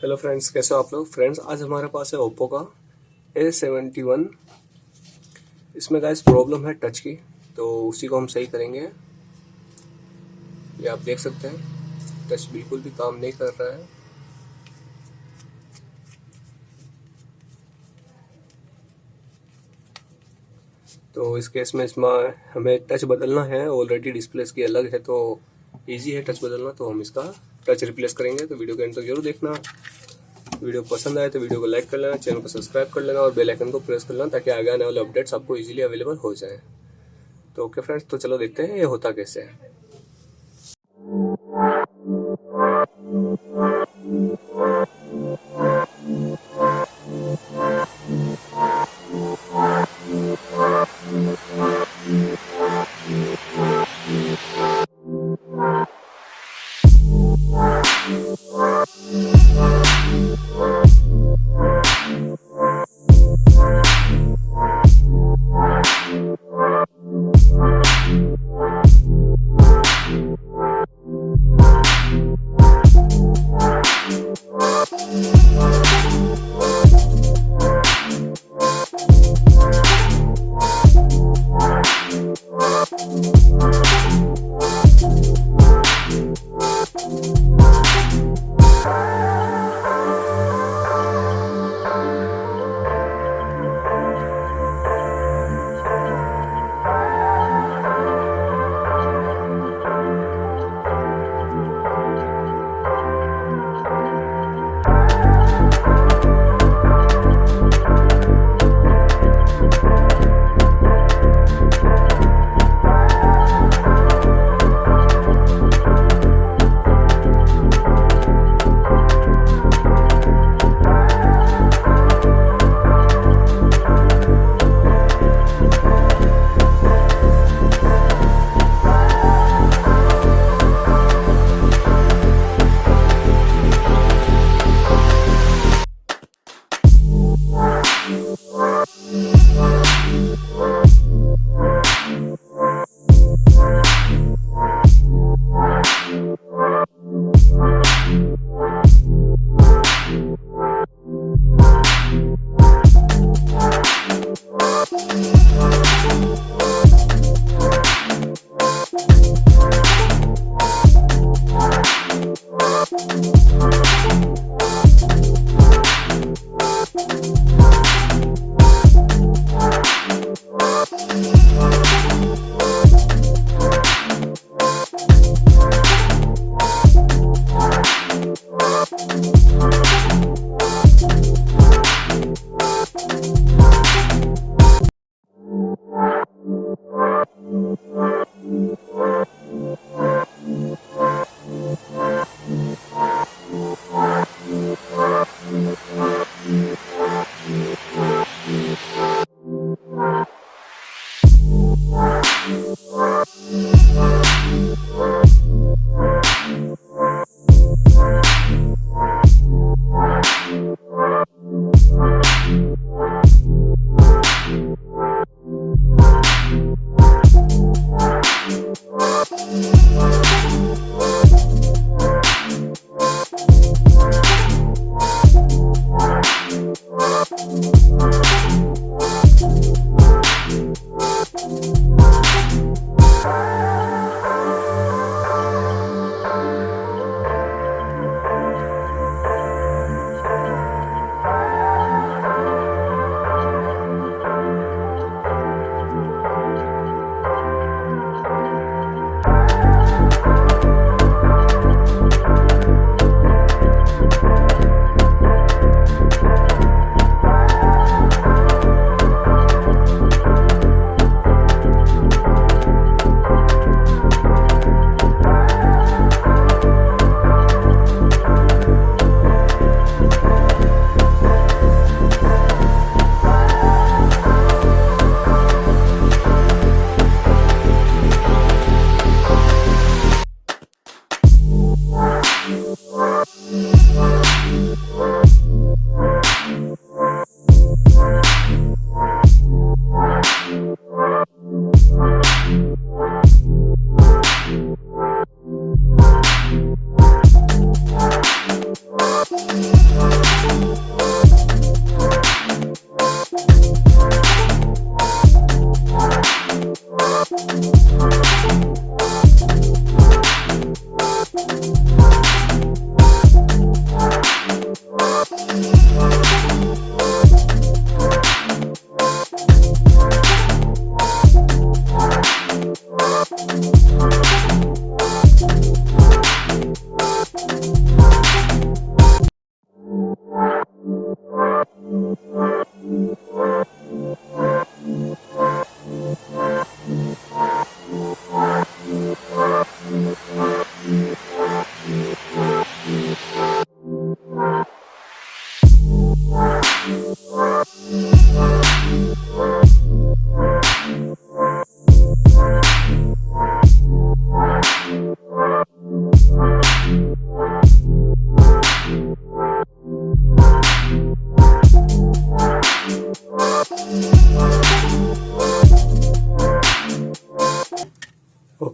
Hello friends, कैसे हो आप लोग। फ्रेंड्स, आज हमारे पास है ओप्पो का A71। इसमें गाइस प्रॉब्लम है टच की, तो उसी को हम सही करेंगे। ये आप देख सकते हैं, टच बिल्कुल भी काम नहीं कर रहा है। तो इस केस में इसमें हमें टच बदलना है। ऑलरेडी डिस्प्ले इसकी अलग है, तो ईजी है टच बदलना। तो हम इसका टच रिप्लेस करेंगे। तो वीडियो के एंड तक जरूर देखना। वीडियो पसंद आए तो वीडियो को लाइक कर लेना, चैनल को सब्सक्राइब कर लेना और बेल आइकन को प्रेस कर लेना, ताकि आगे आने वाले अपडेट्स आपको इजीली अवेलेबल हो जाए। तो ओके फ्रेंड्स, तो चलो देखते हैं ये होता कैसे है।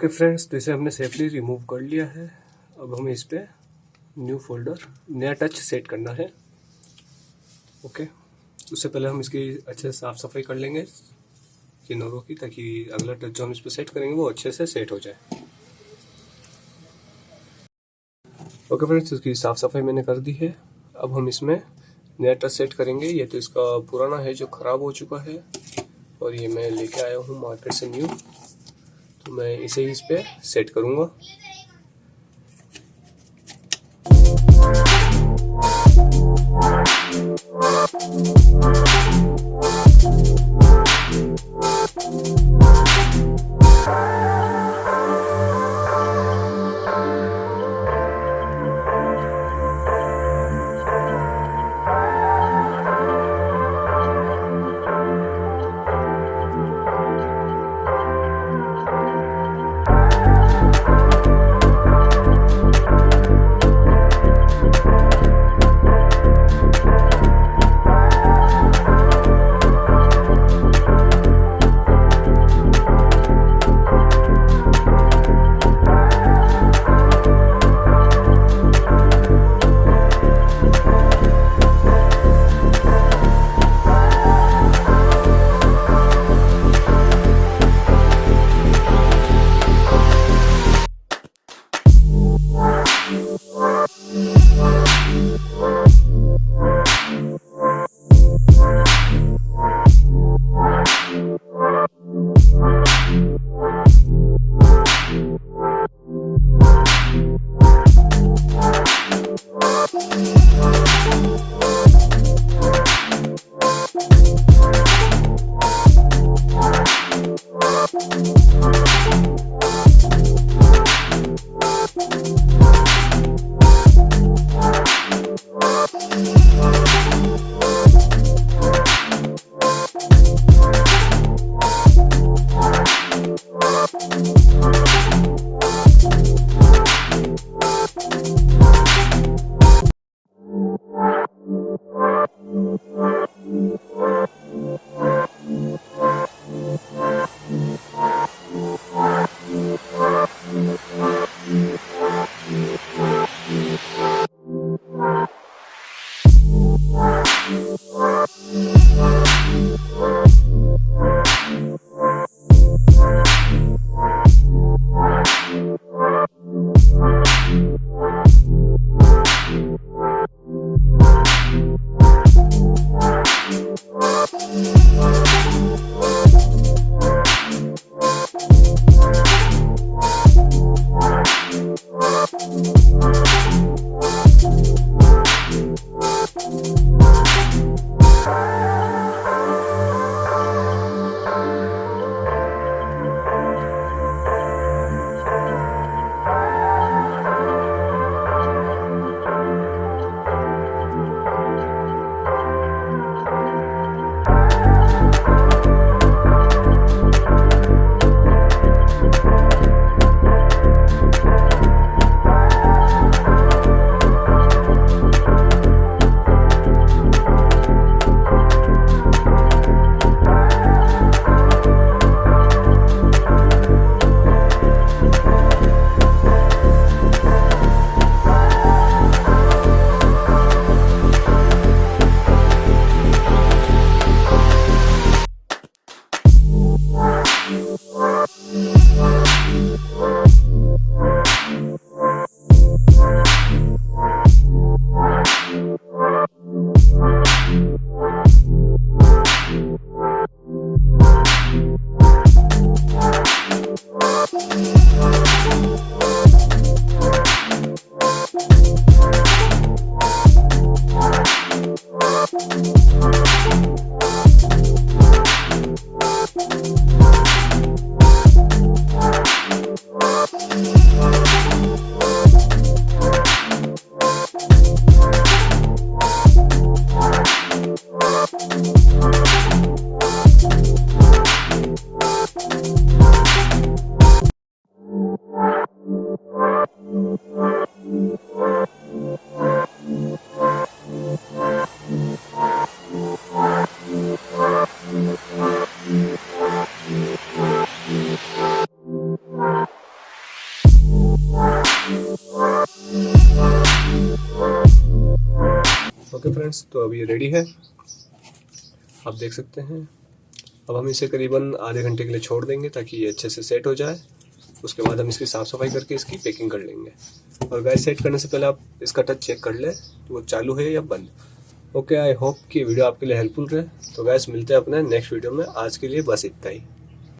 ओके फ्रेंड्स, तो इसे हमने सेफली रिमूव कर लिया है। अब हमें इस पर न्यू फोल्डर, नया टच सेट करना है। ओके, उससे पहले हम इसकी अच्छे से साफ़ सफाई कर लेंगे किनारों की, ताकि अगला टच जो हम इस पर सेट करेंगे वो अच्छे से सेट हो जाए। ओके फ्रेंड्स, इसकी साफ़ सफाई मैंने कर दी है। अब हम इसमें नया टच सेट करेंगे। ये तो इसका पुराना है जो ख़राब हो चुका है, और ये मैं लेके आया हूँ मार्केट से न्यू, तो मैं इसे ही इस पर सेट करूँगा। ओके फ्रेंड्स, तो अब ये रेडी है, आप देख सकते हैं। अब हम इसे करीबन आधे घंटे के लिए छोड़ देंगे ताकि ये अच्छे से सेट हो जाए। उसके बाद हम इसकी साफ़ सफाई करके इसकी पैकिंग कर लेंगे। और गाइस, सेट करने से पहले आप इसका टच चेक कर ले वो चालू है या बंद। ओके, आई होप कि वीडियो आपके लिए हेल्पफुल रहे। तो गाइस, मिलते हैं अपने नेक्स्ट वीडियो में। आज के लिए बस इतना ही।